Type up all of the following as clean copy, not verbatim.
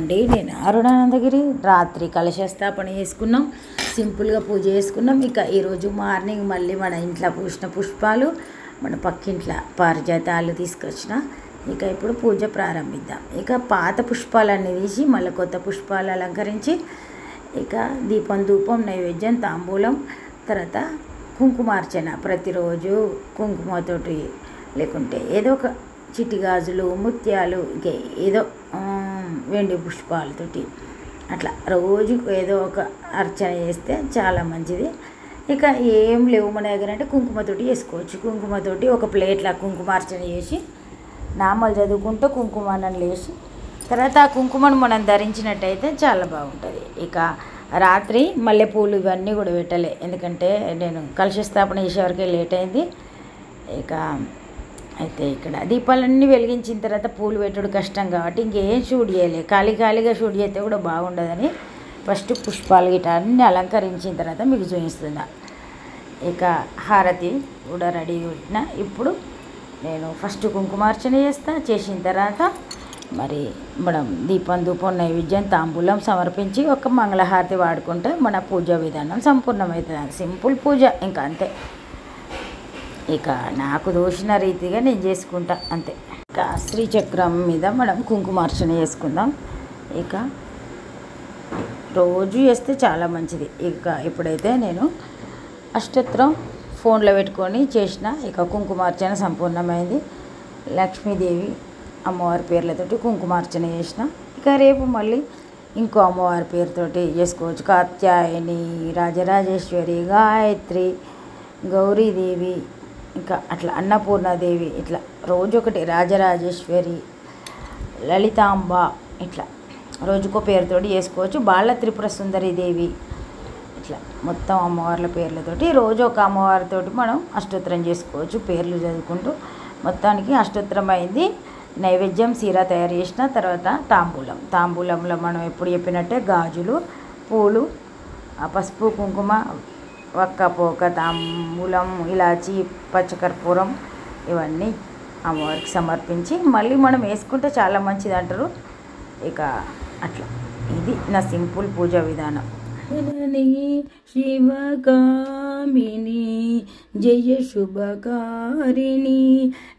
అండి, నేను అరుణానందగిరి. రాత్రి కలశస్థాపన చేసుకున్నాం, సింపుల్గా పూజ చేసుకున్నాం. ఇక ఈరోజు మార్నింగ్ మళ్ళీ మన ఇంట్లో పూసిన పుష్పాలు, మన పక్కింట్ల పారిజాతాలు తీసుకొచ్చిన. ఇక ఇప్పుడు పూజ ప్రారంభిద్దాం. ఇక పాత పుష్పాలన్నీ తీసి మళ్ళీ కొత్త పుష్పాలు అలంకరించి, ఇక దీపం, ధూపం, నైవేద్యం, తాంబూలం, తర్వాత కుంకుమార్చన. ప్రతిరోజు కుంకుమతోటి లేకుంటే ఏదో ఒక చిట్టి గాజులు, ముత్యాలు, ఇక ఏదో వెండి పుష్పాలతోటి అట్లా రోజు ఏదో ఒక అర్చన చేస్తే చాలా మంచిది. ఇక ఏం లేవు మన దగ్గర అంటే కుంకుమతోటి చేసుకోవచ్చు. కుంకుమతోటి ఒక ప్లేట్ల కుంకుమార్చన చేసి నామాలు చదువుకుంటూ కుంకుమాన్ని లేచి తర్వాత ఆ కుంకుమను మనం ధరించినట్టయితే చాలా బాగుంటుంది. ఇక రాత్రి మల్లెపూలు ఇవన్నీ కూడా పెట్టలే, ఎందుకంటే నేను కలశ స్థాపన చేసేవరకే లేట్ అయింది. ఇక అయితే ఇక్కడ దీపాలన్నీ వెలిగించిన తర్వాత పూలు పెట్టడం కష్టం కాబట్టి ఇంకేం షూట్ చేయలే. ఖాళీగా షూట్ చేస్తే కూడా బాగుండదని ఫస్ట్ పుష్పాలు గిట్ట అన్నీ అలంకరించిన తర్వాత మీకు చూపిస్తున్నా. ఇక హారతి కూడా రెడీ పెట్టిన. ఇప్పుడు నేను ఫస్ట్ కుంకుమార్చన చేసిన తర్వాత మరి మనం దీపం, ధూపం, నైవేద్యం, తాంబూలం సమర్పించి ఒక మంగళహారతి వాడుకుంటే మన పూజా విధానం సంపూర్ణమవుతుంది. సింపుల్ పూజ, ఇంకా అంతే. ఇక నాకు దోచిన రీతిగా నేను చేసుకుంటా, అంతే. ఇక శ్రీచక్రం మీద మనం కుంకుమార్చన చేసుకుందాం. ఇక రోజు చేస్తే చాలా మంచిది. ఇక ఇప్పుడైతే నేను అష్టోత్తరం ఫోన్లో పెట్టుకొని చేసిన. ఇక కుంకుమార్చన సంపూర్ణమైంది. లక్ష్మీదేవి అమ్మవారి పేర్లతోటి కుంకుమార్చన చేసిన. ఇక రేపు మళ్ళీ ఇంకో అమ్మవారి పేరుతోటి చేసుకోవచ్చు. కాత్యాయని, రాజరాజేశ్వరి, గాయత్రి, గౌరీదేవి, ఇంకా అట్లా అన్నపూర్ణాదేవి, ఇట్లా రోజొకటి, రాజరాజేశ్వరి, లలితాంబ, ఇట్లా రోజుకో పేరుతోటి చేసుకోవచ్చు. బాల త్రిపుర సుందరీదేవి, ఇట్లా మొత్తం అమ్మవార్ల పేర్లతోటి రోజు ఒక అమ్మవారితోటి మనం అష్టోత్తరం చేసుకోవచ్చు, పేర్లు చదువుకుంటూ. మొత్తానికి అష్టోత్తరం అయింది. నైవేద్యం సీరా తయారు చేసిన తర్వాత తాంబూలంలో మనం ఎప్పుడు చెప్పినట్టే గాజులు, పూలు, పసుపు, కుంకుమ, వక్కపోక, తాంబూలం, ఇలాచి, పచ్చకర్పూరం ఇవన్నీ అమ్మవారికి సమర్పించి మళ్ళీ మనం వేసుకుంటే చాలా మంచిది అంటారు. ఇక అట్లా ఇది నా సింపుల్ పూజా విధానం. జనని శివకామిని జయ శుభకారిణి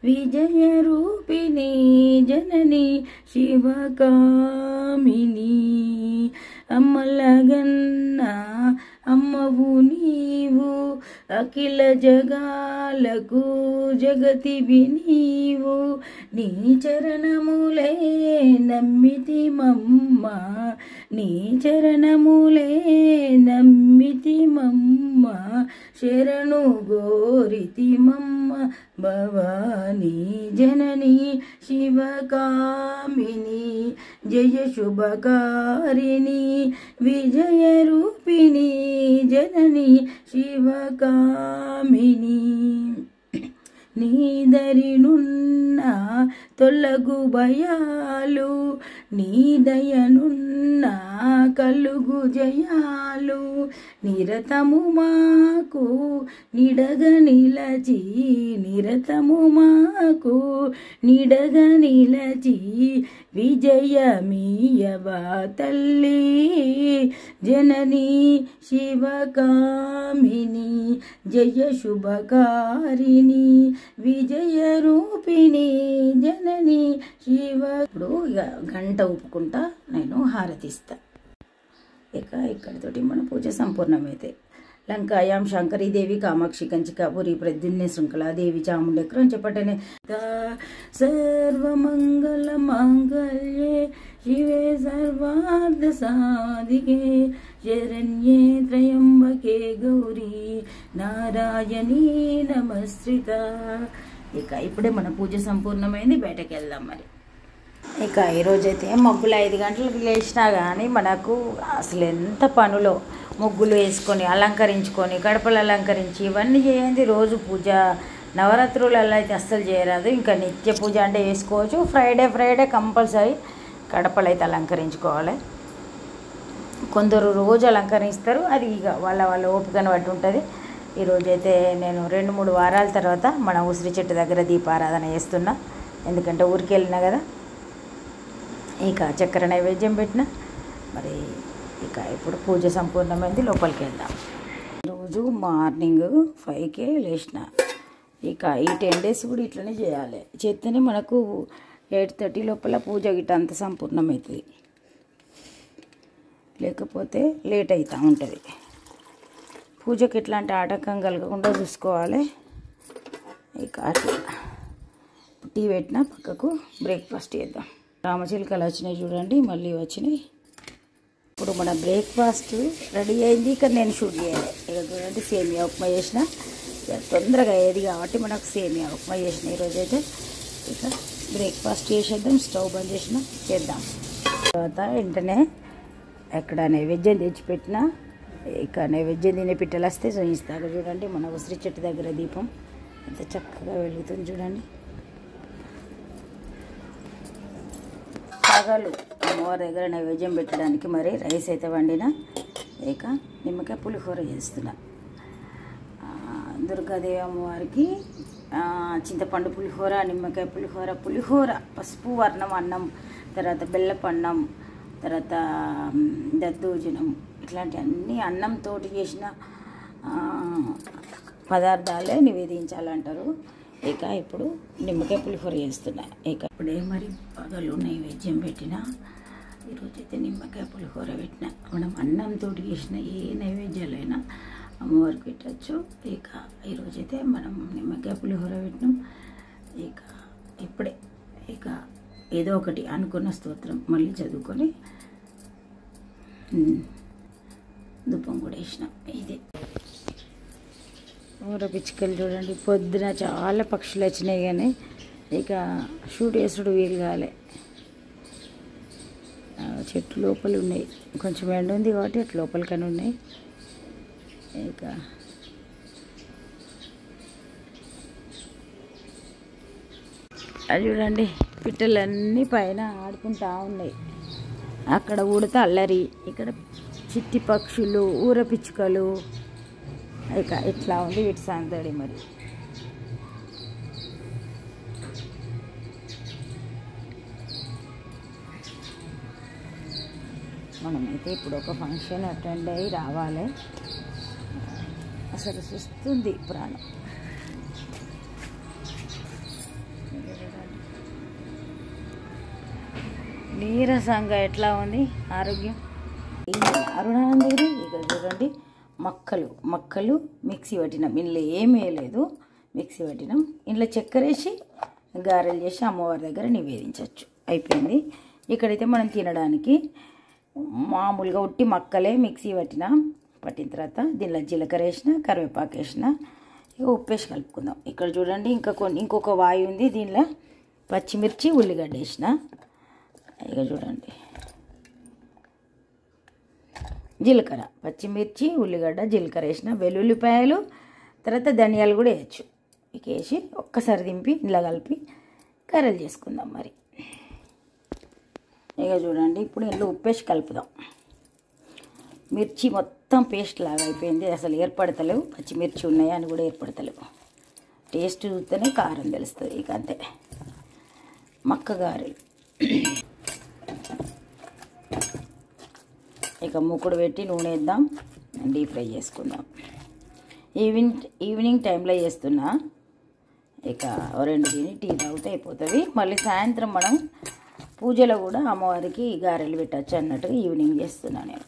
విజయ రూపిణి జనని శివకామిని అమ్మలగన్న అమ్మవు నీవు అఖిల జగాలకు జగతివి నీవు నీ చరణములే నమ్మితి మమ్మ నీ చరణములే నమ్మితి మమ్మ శరణు గోరితి మమ్మ భవానీ జనని శివకామిని జయ శుభకారిణి విజయ రూపిణి జనని శివకామిని నీదరినున్న తొలగు భయాలు నీ దయనున్న కలుగు జయాలు నిరతము మాకు నిడగ నిలచి నిరతము మాకు నిడగ నిలచి విజయమీయవా తల్లి జనని శివకామిని జయ శుభకారిణి విజయ రూపిణి జనని శివ. ఇప్పుడు ఇక గంట ఊపుకుంటా నేను హారతిస్తా. ఇక ఇక్కడితోటి మన పూజ సంపూర్ణమైతే. లంకాయాం శంకరీదేవి కామాక్షి కంచికాపురి ప్రద్యుమ్నే శృంఖలాదేవి చాముండేక్రం చెప్పటనే సర్వమంగళ మాంగళ్యే శివే సర్వార్థ సాధికే శరణ్యే త్రయంబకే గౌరీ నారాయణీ నమస్కృత. ఇక ఇప్పుడే మన పూజ సంపూర్ణమైంది, బయటకు వెళ్దాం మరి. ఇక ఈరోజైతే ముగ్గులు 5 గంటలకు లేచినా కానీ మనకు అసలు ఎంత పనులో ముగ్గులు వేసుకొని అలంకరించుకొని గడపలు అలంకరించి ఇవన్నీ చేయండి. రోజు పూజ నవరాత్రులలో అయితే అస్సలు చేయరాదు. ఇంకా నిత్య పూజ అంటే వేసుకోవచ్చు. ఫ్రైడే కంపల్సరీ గడపలు అయితే అలంకరించుకోవాలి. కొందరు రోజు అలంకరిస్తారు, అది ఇక వాళ్ళ ఓపికను బట్టి ఉంటుంది. ఈరోజైతే నేను 2-3 వారాల తర్వాత మన ఉసిరి చెట్టు దగ్గర దీపారాధన చేస్తున్నా. ఎందుకంటే ఊరికి వెళ్ళినా కదా, ఇక చక్కెర నైవేద్యం పెట్టిన. మరి ఇక ఇప్పుడు పూజ సంపూర్ణమైంది, లోపలికి వెళ్దాం. రోజు మార్నింగ్ 5కే లేచిన. ఇక ఈ 10 days కూడా ఇట్లనే చేయాలి, చేస్తేనే మనకు 8:30 లోపల పూజ గిట్ట అంత సంపూర్ణమవుతుంది, లేకపోతే లేట్ అవుతూ ఉంటుంది. పూజకి ఎట్లాంటి ఆటంకం కలగకుండా చూసుకోవాలి. ఇక అట్లా టీ పెట్టిన పక్కకు, బ్రేక్ఫాస్ట్ చేద్దాం. రామచిలుకలు వచ్చినాయి చూడండి, మళ్ళీ వచ్చినాయి. ఇప్పుడు మన బ్రేక్ఫాస్ట్ రెడీ అయింది. ఇక నేను షూట్ చేయాలి. ఇక చూడండి, సేమియా ఉప్మా చేసిన. తొందరగా అయ్యేది కాబట్టి మనకు సేమియా ఉప్మా చేసిన ఈరోజైతే. ఇక బ్రేక్ఫాస్ట్ చేసేద్దాం. స్టవ్ బంద్ చేద్దాం. తర్వాత వెంటనే ఎక్కడ నైవేద్యం తెచ్చిపెట్టినా. ఇక నైవేద్యం తినే పిట్టలు వస్తే చూపిస్తాక చూడండి, మన ఉసిరి చెట్టు దగ్గర దీపం ఎంత చక్కగా వెలుగుతుంది చూడండి. పగలు అమ్మవారి దగ్గర నైవేద్యం పెట్టడానికి మరి రైస్ అయితే వండిన. ఇక నిమ్మకాయ పులిహోర చేస్తున్నా. దుర్గాదేవి అమ్మవారికి చింతపండు పులిహోర, నిమ్మకాయ పులిహోర, పసుపు వర్ణం అన్నం, తర్వాత బెల్లపు అన్నం, తర్వాత దద్దోజనం, ఇట్లాంటి అన్ని అన్నంతో చేసిన పదార్థాలే నివేదించాలంటారు. ఇక ఇప్పుడు నిమ్మకాయ పులిహోర చేస్తున్నా. ఇక ఇప్పుడే మరి పగలు నైవేద్యం పెట్టిన. ఈరోజైతే నిమ్మకాయ పులిహోర పెట్టిన. మనం అన్నంతో చేసిన ఏ నైవేద్యాలైనా అమ్మవారికి పెట్టచ్చు. ఇక ఈరోజైతే మనం నిమ్మకాయ పులిహోర పెట్టినాం. ఇక ఇప్పుడే ఇక ఏదో ఒకటి అనుకున్న స్తోత్రం మళ్ళీ చదువుకొని ధూపం కూడా వేసినాం. ఇదే ఊర పిచ్చుకలు చూడండి, పొద్దున చాలా పక్షులు వచ్చినాయి కానీ ఇక షూట్ వేసుడు వీలు కాలే. చెట్టు లోపల ఉన్నాయి, కొంచెం ఎండ ఉంది కాబట్టి అటు లోపలికని ఉన్నాయి. ఇక అది చూడండి, పిట్టలన్నీ పైన ఆడుకుంటా ఉన్నాయి. అక్కడ ఉడత అల్లరి, ఇక్కడ చిట్టి పక్షులు, ఊర పిచ్చుకలు. ఇక ఇట్లా ఉంది వీటి సందడి. మరి మనమైతే ఇప్పుడు ఒక ఫంక్షన్ అటెండ్ అయ్యి రావాలి. అసలు చూస్తుంది ప్రాణం. నీరసంగా ఎట్లా ఉంది ఆరోగ్యం. అరుణానందగిరి ఇక చూడండి, మక్కలు మిక్సీ పట్టినాం. ఇంట్లో ఏమీ లేదు, మిక్సీ పట్టినాం. ఇంట్లో చక్కెర వేసి గారెలు చేసి అమ్మవారి దగ్గర నివేదించవచ్చు. అయిపోయింది. ఇక్కడైతే మనం తినడానికి మామూలుగా ఉట్టి మక్కలే మిక్సీ పట్టిన తర్వాత దీనిలో జీలకర్ర వేసిన, కరివేపాకు వేసిన, ఇక ఉప్పు వేసి కలుపుకుందాం. ఇక్కడ చూడండి, ఇంకొక వాయి ఉంది. దీనిలో పచ్చిమిర్చి, ఉల్లిగడ్డ వేసిన. ఇక చూడండి, జీలకర్ర, పచ్చిమిర్చి, ఉల్లిగడ్డ, జీలకర్ర వేసిన, వెల్లుల్లిపాయలు, తర్వాత ధనియాలు కూడా వేయచ్చు. ఇక వేసి ఒక్కసారి దింపి ఇలా కలిపి కర్రలు చేసుకుందాం. మరి ఇక చూడండి, ఇప్పుడు ఇందులో ఉప్పేసి కలుపుదాం. మిర్చి మొత్తం పేస్ట్ లాగా అయిపోయింది, అసలు ఏర్పడతలేవు. పచ్చిమిర్చి ఉన్నాయా అని కూడా ఏర్పడతలేవు. టేస్ట్ చూస్తేనే కారం తెలుస్తుంది. ఇక అంతే, మక్క గారెలు. ఇక మూకుడు పెట్టి నూనె వేద్దాం, డీప్ ఫ్రై చేసుకుందాం. ఈవినింగ్ టైంలో చేస్తున్నా. ఇక 2 తిని టీ తాగితే అయిపోతుంది. మళ్ళీ సాయంత్రం మనం పూజలో కూడా అమ్మవారికి గారెలు పెట్టచ్చు అన్నట్టుగా ఈవినింగ్ చేస్తున్నా నేను.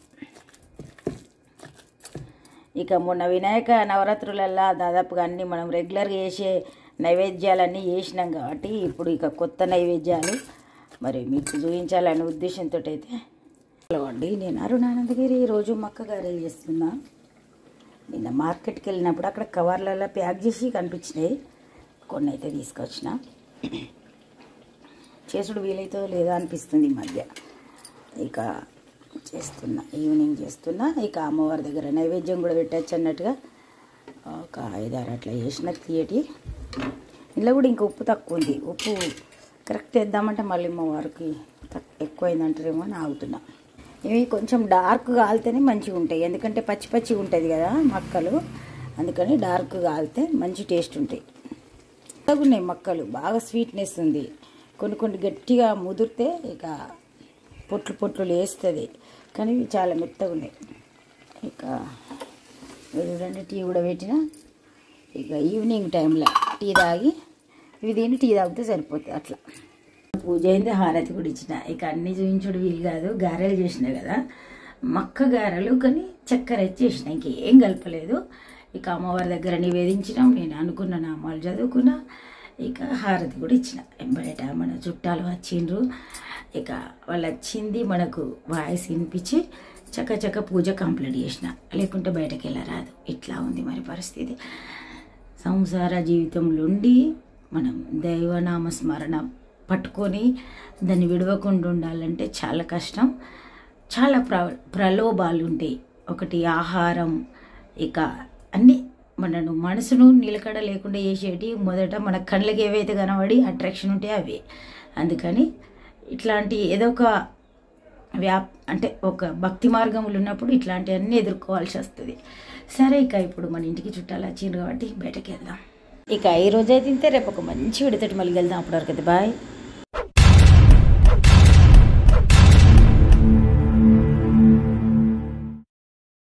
ఇక మొన్న వినాయక నవరాత్రులల్లా దాదాపుగా అన్నీ మనం రెగ్యులర్గా చేసే నైవేద్యాలన్నీ చేసినాం కాబట్టి ఇప్పుడు ఇక కొత్త నైవేద్యాలు మరి మీకు చూపించాలనే ఉద్దేశంతో అయితే హలో అండి, నేను అరుణానందగిరి. ఈరోజు మక్క గారెలు చేస్తున్నా. నిన్న మార్కెట్కి వెళ్ళినప్పుడు అక్కడ కవర్లలో ప్యాక్ చేసి కనిపించినాయి, కొన్ని అయితే తీసుకొచ్చిన. చేసుడు వీలైతే లేదా అనిపిస్తుంది ఈ మధ్య. ఇక చేస్తున్నా, ఈవినింగ్ చేస్తున్నా. ఇక అమ్మవారి దగ్గర నైవేద్యం కూడా పెట్టచ్చు అన్నట్టుగా ఒక 5-6 అట్లా చేసిన తీయటి. ఇందులో కూడా ఇంకా ఉప్పు తక్కువ ఉంది. ఉప్పు కరెక్ట్ వేద్దామంటే మళ్ళీ అమ్మవారికి ఎక్కువైందంటారేమో అని ఆగుతున్నా. ఇవి కొంచెం డార్క్ కాలితేనే మంచిగా ఉంటాయి, ఎందుకంటే పచ్చి ఉంటుంది కదా మక్కలు, అందుకని డార్క్ కాలితే మంచి టేస్ట్ ఉంటాయి. ఉన్నాయి మక్కలు, బాగా స్వీట్నెస్ ఉంది. కొన్ని గట్టిగా ముదిరితే ఇక పొట్లు పొట్లు లేస్తుంది, కానీ ఇవి చాలా మెత్తగా ఉన్నాయి. ఇక చూడండి టీ కూడా పెట్టిన. ఇక ఈవినింగ్ టైంలో టీ తాగి ఇవి తిని టీ తాగితే సరిపోతుంది. అట్లా పూజ అయింది, హారతి కూడా ఇచ్చిన. ఇక అన్నీ చూపించుడు వీలు కాదు, గారెలు చేసిన కదా, మక్క గారెలు, కానీ చక్కెర చేసిన, ఇంకేం కలపలేదు. ఇక అమ్మవారి దగ్గర నివేదించినాం, నేను అనుకున్న నామాలు చదువుకున్నా. ఇక హారతి కూడా ఇచ్చిన. బయట మన చుట్టాలు వచ్చిండ్రు, ఇక వాళ్ళు వచ్చింది మనకు వాయిస్ వినిపించి చక్క పూజ కంప్లీట్ చేసిన, లేకుంటే బయటకు వెళ్ళరాదు. ఇట్లా ఉంది మరి పరిస్థితి. సంసార జీవితంలో ఉండి మనం దైవనామ స్మరణ పట్టుకొని దాన్ని విడవకుండా ఉండాలంటే చాలా కష్టం. చాలా ప్రలోభాలు ఉంటాయి. ఒకటి ఆహారం, ఇక అన్నీ మనను మనసును నిలకడ లేకుండా చేసేటి. మొదట మన కళ్ళకి ఏవైతే కనబడి అట్రాక్షన్ ఉంటే అవి. అందుకని ఇట్లాంటి ఏదో ఒక అంటే ఒక భక్తి మార్గములు ఉన్నప్పుడు ఇట్లాంటివన్నీ ఎదుర్కోవాల్సి వస్తుంది. సరే, ఇక ఇప్పుడు మన ఇంటికి చుట్టాలు వచ్చిండ్రు కాబట్టి బయటకు వెళ్దాం. ఇక ఈ రోజైతే ఇంతే, రేపు ఒక మంచి విడతటి మళ్ళీ వెళ్దాం. అప్పటివరకు అయితే బాయ్.